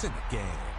It's in the game.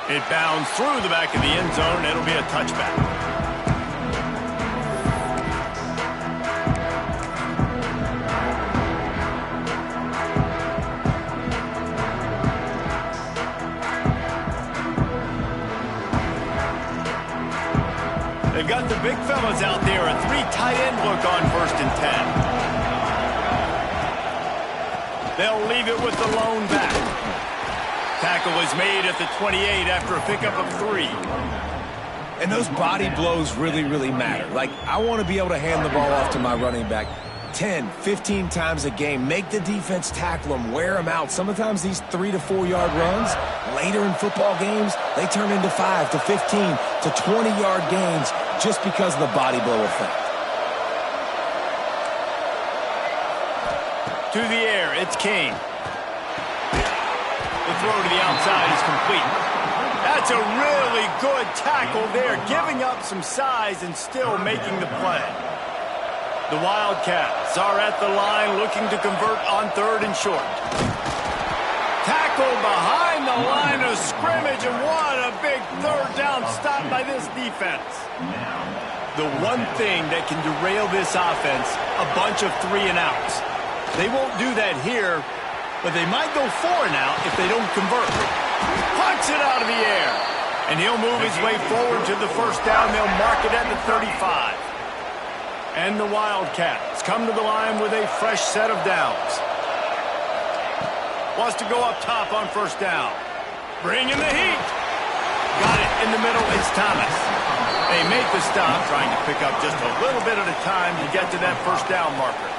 It bounds through the back of the end zone. It'll be a touchback. They've got the big fellas out there. A three tight end look on 1st and 10. They'll leave it with the lone back. Tackle is made at the 28 after a pickup of 3. And those body blows really, really matter. Like, I want to be able to hand the ball off to my running back 10, 15 times a game. Make the defense tackle them, wear them out. Sometimes these 3 to 4 yard runs, later in football games, they turn into 5 to 15 to 20 yard gains just because of the body blow effect. To the air, it's Kane. The throw to the outside is complete. That's a really good tackle there, giving up some size and still making the play. The Wildcats are at the line looking to convert on 3rd and short. Tackle behind the line of scrimmage, and what a big 3rd down stop by this defense. The one thing that can derail this offense, a bunch of 3 and outs. They won't do that here, but they might go 4 and out if they don't convert. Punts it out of the air. And he'll move his way forward to the 1st down. They'll mark it at the 35. And the Wildcats come to the line with a fresh set of downs. Wants to go up top on 1st down. Bring in the heat. Got it in the middle. It's Thomas. They make the stop, trying to pick up just a little bit at a time to get to that 1st down marker.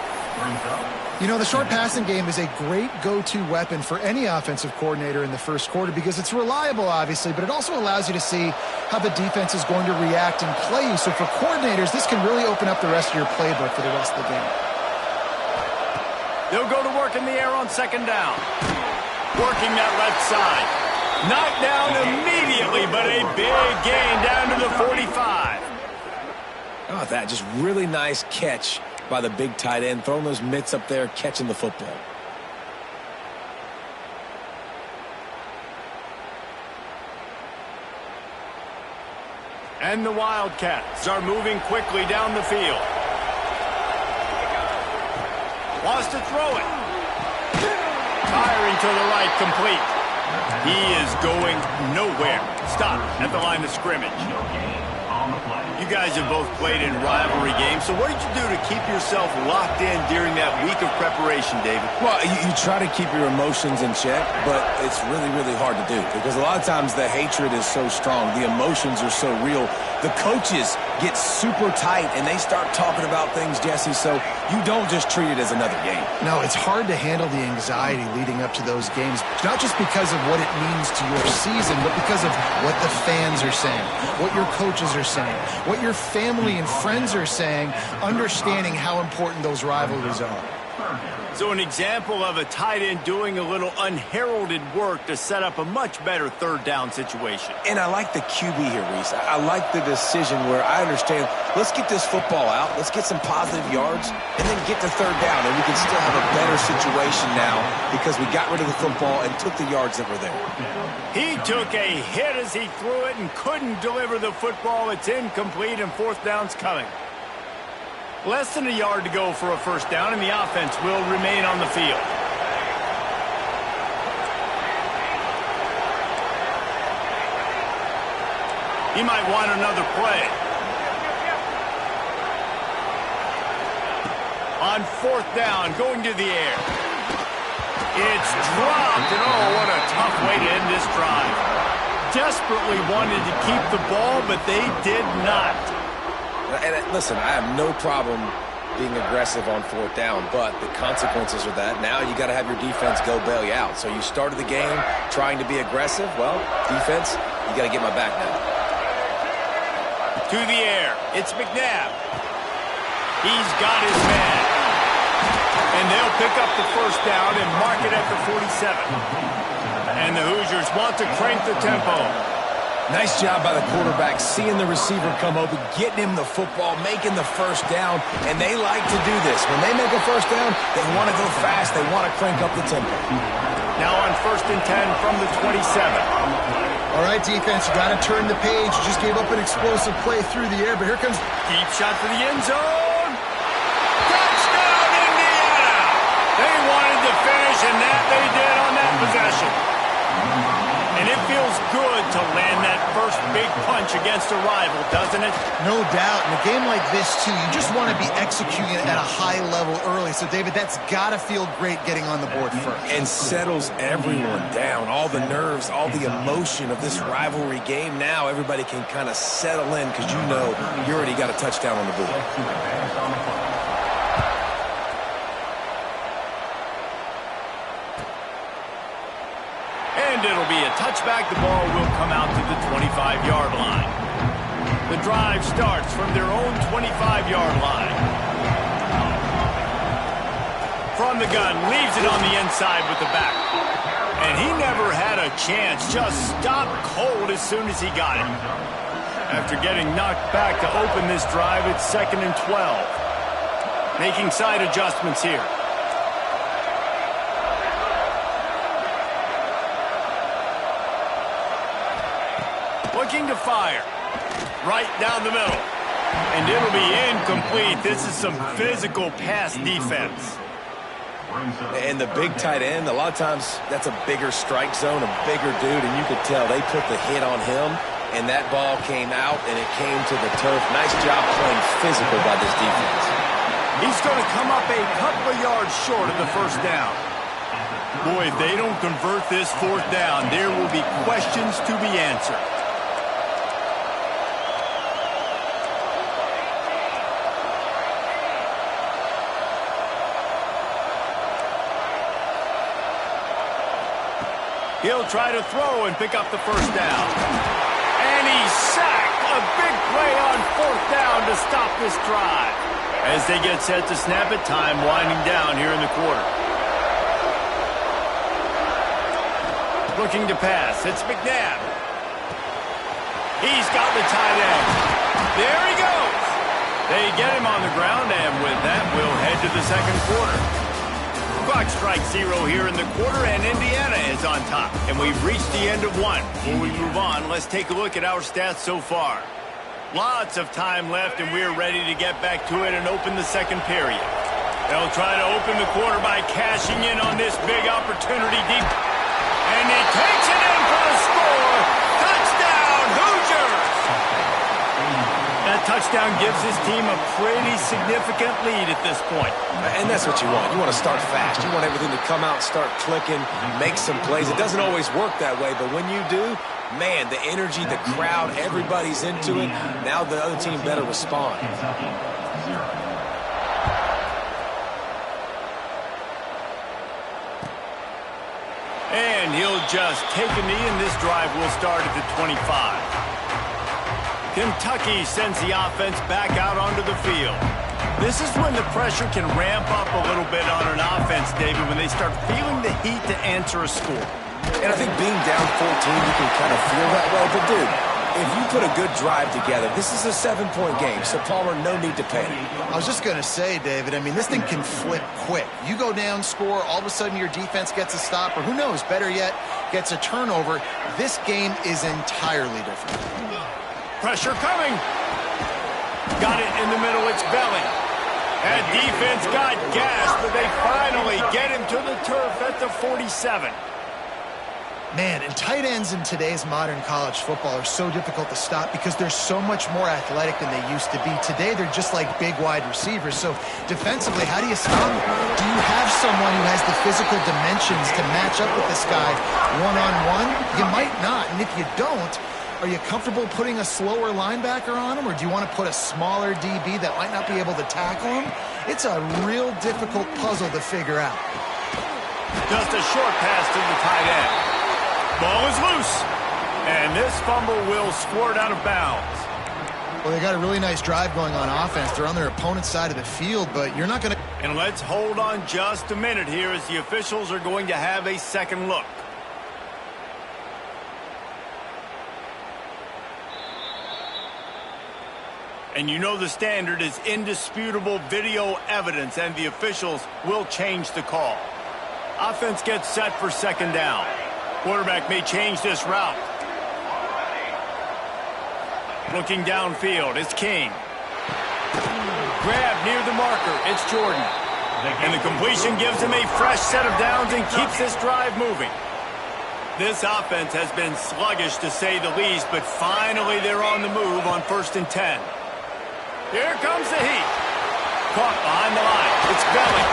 You know, the short passing game is a great go-to weapon for any offensive coordinator in the first quarter because it's reliable, obviously, but it also allows you to see how the defense is going to react and play you. So for coordinators, this can really open up the rest of your playbook for the rest of the game. They'll go to work in the air on second down. Working that left side. Knocked down immediately, but a big gain down to the 45. Oh, that just really nice catch by the big tight end, throwing those mitts up there, catching the football. And the Wildcats are moving quickly down the field. Wants to throw it. Firing to the right, complete. He is going nowhere. Stop at the line of scrimmage. You guys have both played in rivalry games, so what did you do to keep yourself locked in during that week of preparation, David? Well, you try to keep your emotions in check, but it's really, really hard to do because a lot of times the hatred is so strong. The emotions are so real. The coaches get super tight, and they start talking about things, Jesse, so you don't just treat it as another game. No, it's hard to handle the anxiety leading up to those games, not just because of what it means to your season, but because of what the fans are saying, what your coaches are saying, what your family and friends are saying, understanding how important those rivalries are. So an example of a tight end doing a little unheralded work to set up a much better third down situation. And I like the QB here, Reese. I like the decision where I understand, let's get this football out, let's get some positive yards, and then get to third down, and we can still have a better situation now because we got rid of the football and took the yards that were there. He took a hit as he threw it and couldn't deliver the football. It's incomplete, and fourth down's coming. Less than a yard to go for a first down, and the offense will remain on the field. He might want another play. On fourth down, going to the air. It's dropped, and oh, what a tough way to end this drive. Desperately wanted to keep the ball, but they did not. And listen, I have no problem being aggressive on fourth down, but the consequences are that now you got to have your defense go bail you out. So you started the game trying to be aggressive. Well, defense, you got to get my back now. To the air, it's McNabb. He's got his man. And they'll pick up the first down and mark it at the 47. And the Hoosiers want to crank the tempo. Nice job by the quarterback, seeing the receiver come open, getting him the football, making the first down, and they like to do this. When they make a first down, they want to go fast. They want to crank up the tempo. Now on 1st and 10 from the 27. All right, defense, you got to turn the page. You just gave up an explosive play through the air, but here comes... Deep shot for the end zone. Touchdown, Indiana! They wanted to finish, and that they did on that possession. And it feels good to land that first big punch against a rival, doesn't it? No doubt. In a game like this, too, you just want to be executing it at a high level early. So, David, that's got to feel great getting on the board first. And settles everyone down. All the nerves, all the emotion of this rivalry game. Now everybody can kind of settle in because you know you already got a touchdown on the board. And it'll be a touchback. The ball will come out to the 25-yard line. The drive starts from their own 25-yard line. From the gun, leaves it on the inside with the back. And he never had a chance. Just stopped cold as soon as he got it. After getting knocked back to open this drive, it's 2nd and 12. Making side adjustments here. Looking to fire. Right down the middle. And it'll be incomplete. This is some physical pass defense. And the big tight end, a lot of times that's a bigger strike zone, a bigger dude, and you could tell they put the hit on him, and that ball came out, and it came to the turf. Nice job playing physical by this defense. He's going to come up a couple of yards short of the first down. Boy, if they don't convert this fourth down, there will be questions to be answered. He'll try to throw and pick up the first down. And he's sacked. A big play on fourth down to stop this drive. As they get set to snap it, time winding down here in the quarter. Looking to pass. It's McNabb. He's got the tight end. There he goes. They get him on the ground, and with that, we'll head to the second quarter. Clock strikes 0 here in the quarter, and Indiana is on top. And we've reached the end of one. Before we move on, let's take a look at our stats so far. Lots of time left, and we're ready to get back to it and open the second period. They'll try to open the quarter by cashing in on this big opportunity deep. And he takes it in for the score. Touchdown, Hoosiers! That touchdown gives his team a pretty significant lead at this point. And that's what you want. You want to start fast. You want everything to come out, start clicking, make some plays. It doesn't always work that way, but when you do, man, the energy, the crowd, everybody's into it. Now the other team better respond. And he'll just take a knee, and this drive will start at the 25. Kentucky sends the offense back out onto the field. This is when the pressure can ramp up a little bit on an offense, David, when they start feeling the heat to answer a score. And I think being down 14, you can kind of feel that way. But, dude, if you put a good drive together, this is a 7-point game, so, Palmer, no need to panic. I was just going to say, David, I mean, this thing can flip quick. You go down, score, all of a sudden your defense gets a stop, or who knows, better yet, gets a turnover. This game is entirely different. Pressure coming. Got it in the middle. It's Belly. That defense got gas, but they finally get him to the turf at the 47. Man, and tight ends in today's modern college football are so difficult to stop because they're so much more athletic than they used to be. Today, they're just like big wide receivers. So defensively, how do you stop them? Do you have someone who has the physical dimensions to match up with this guy one-on-one? You might not, and if you don't, are you comfortable putting a slower linebacker on him, or do you want to put a smaller DB that might not be able to tackle him? It's a real difficult puzzle to figure out. Just a short pass to the tight end. Ball is loose, and this fumble will squirt out of bounds. Well, they got a really nice drive going on offense. They're on their opponent's side of the field, but you're not going to... And let's hold on just a minute here as the officials are going to have a second look. And you know the standard is indisputable video evidence, and the officials will change the call. Offense gets set for second down. Quarterback may change this route. Looking downfield, it's King. Grab near the marker, it's Jordan. And the completion gives him a fresh set of downs and keeps this drive moving. This offense has been sluggish to say the least, but finally they're on the move on 1st and 10. Here comes the heat. Caught behind the line. It's Belly.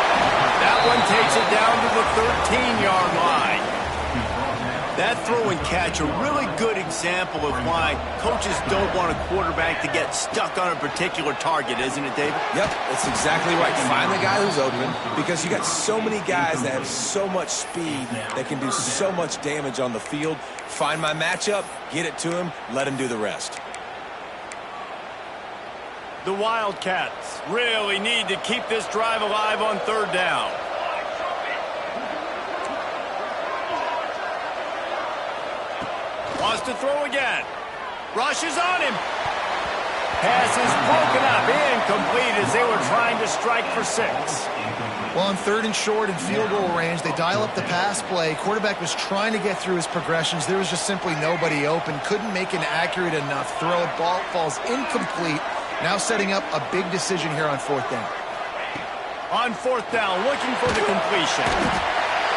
That one takes it down to the 13-yard line. That throw and catch, a really good example of why coaches don't want a quarterback to get stuck on a particular target, isn't it, David? Yep, that's exactly right. Find the guy who's open, because you got so many guys that have so much speed that can do so much damage on the field. Find my matchup, get it to him, let him do the rest. The Wildcats really need to keep this drive alive on 3rd down. Wants to throw again. Rushes on him. Pass is broken up, incomplete as they were trying to strike for 6. Well, on 3rd and short and field goal range, they dial up the pass play. Quarterback was trying to get through his progressions. There was just simply nobody open. Couldn't make an accurate enough throw. Ball falls incomplete. Now setting up a big decision here on 4th down. On 4th down, looking for the completion.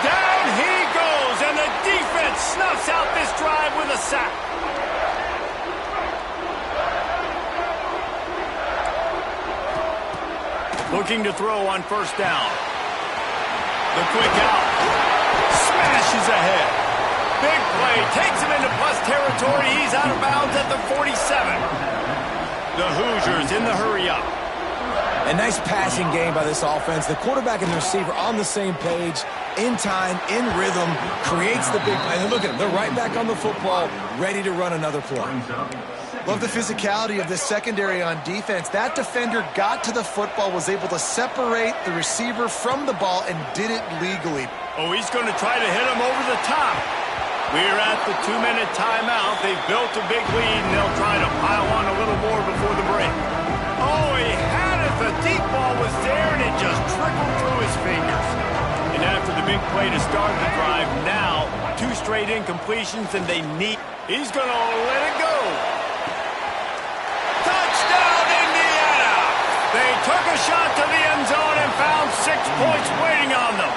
Down he goes, and the defense snuffs out this drive with a sack. Looking to throw on 1st down. The quick out. Smashes ahead. Big play. Takes him into plus territory. He's out of bounds at the 47. The Hoosiers in the hurry up. A nice passing game by this offense. The quarterback and the receiver on the same page, in time, in rhythm, creates the big play. And look at them. They're right back on the football, ready to run another play. Love the physicality of this secondary on defense. That defender got to the football, was able to separate the receiver from the ball, and did it legally. Oh, he's going to try to hit him over the top. We're at the 2-minute timeout. They've built a big lead, and they'll try to pile on a little more before the break. Oh, he had it. The deep ball was there, and it just trickled through his fingers. And after the big play to start the drive, now 2 straight incompletions, and they need... He's going to let it go. Touchdown, Indiana! They took a shot to the end zone and found 6 points waiting on them.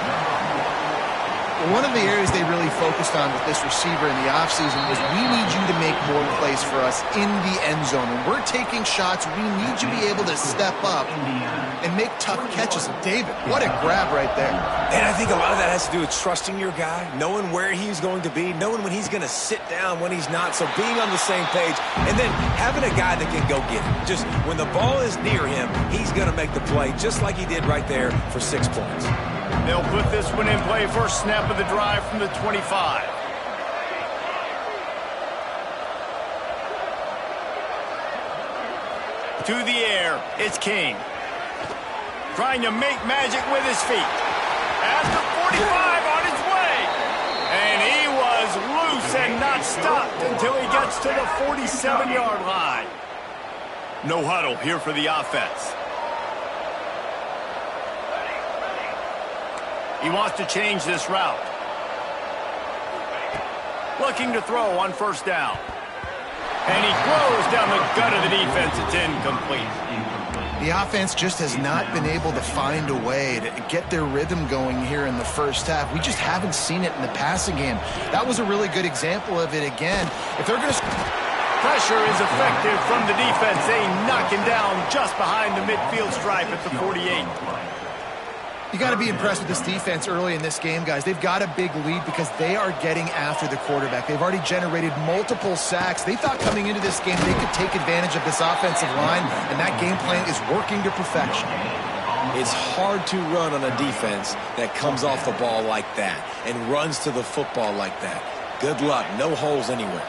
One of the areas they really focused on with this receiver in the offseason was we need you to make more plays for us in the end zone. When we're taking shots, we need you to be able to step up and make tough catches. And David, what a grab right there. And I think a lot of that has to do with trusting your guy, knowing where he's going to be, knowing when he's going to sit down, when he's not. So being on the same page, and then having a guy that can go get it. Just when the ball is near him, he's going to make the play just like he did right there for 6 points. They'll put this one in play. First snap of the drive from the 25. To the air, it's King. Trying to make magic with his feet. At the 45 on his way. And he was loose and not stopped until he gets to the 47-yard line. No huddle here for the offense. He wants to change this route. Looking to throw on first down. And he throws down the gut of the defense. It's incomplete. The offense just has not been able to find a way to get their rhythm going here in the first half. We just haven't seen it in the passing game. That was a really good example of it again. If they're going to... Pressure is effective from the defense. They knock him down just behind the midfield stripe at the 48. You got to be impressed with this defense early in this game, guys. They've got a big lead because they are getting after the quarterback. They've already generated multiple sacks. They thought coming into this game they could take advantage of this offensive line, and that game plan is working to perfection. It's hard to run on a defense that comes off the ball like that and runs to the football like that. Good luck. No holes anywhere.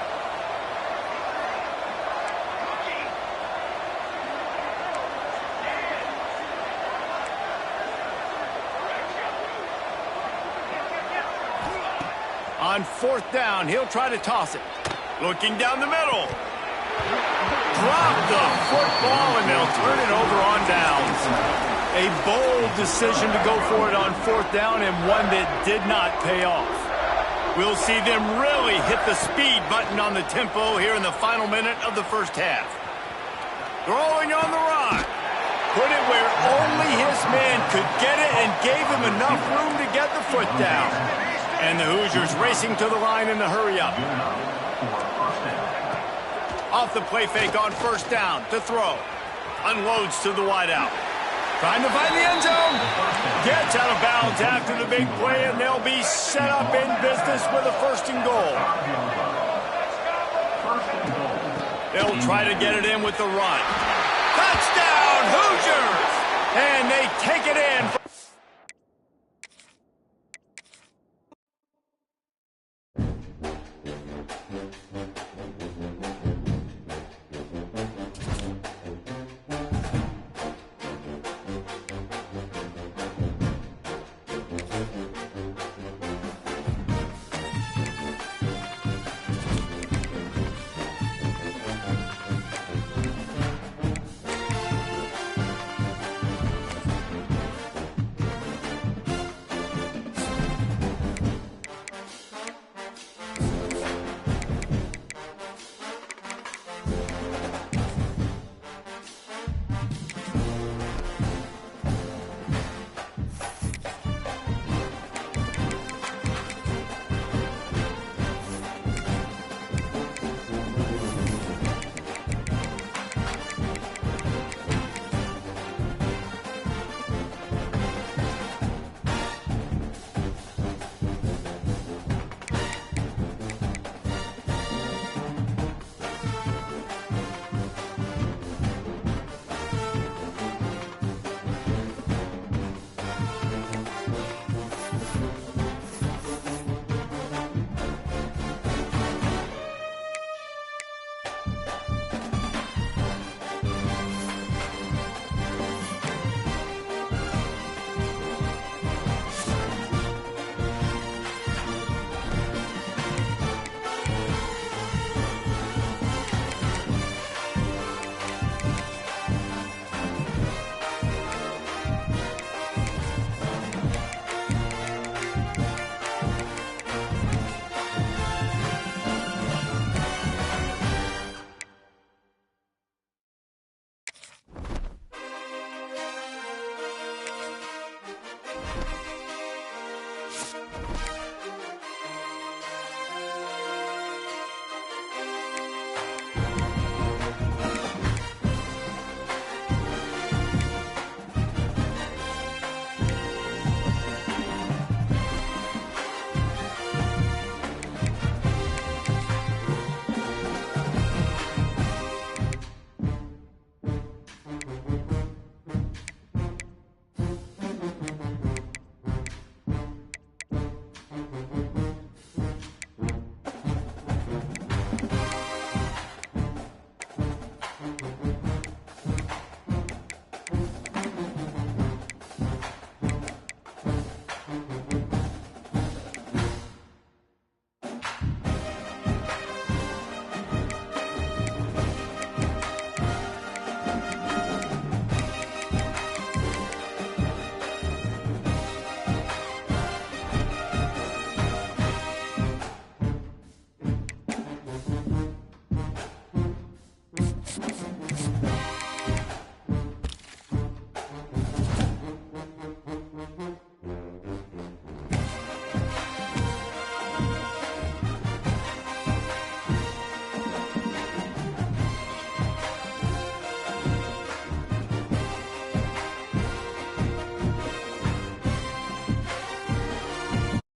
On fourth down, he'll try to toss it. Looking down the middle. Drop the football, and they'll turn it over on downs. A bold decision to go for it on fourth down, and one that did not pay off. We'll see them really hit the speed button on the tempo here in the final minute of the first half. Throwing on the run. Put it where only his man could get it and gave him enough room to get the foot down. And the Hoosiers racing to the line in the hurry-up. Off the play fake on first down to throw. Unloads to the wideout. Trying to find the end zone. Gets out of bounds after the big play, and they'll be set up in business with a first and goal. They'll try to get it in with the run. Touchdown, Hoosiers! And they take it in.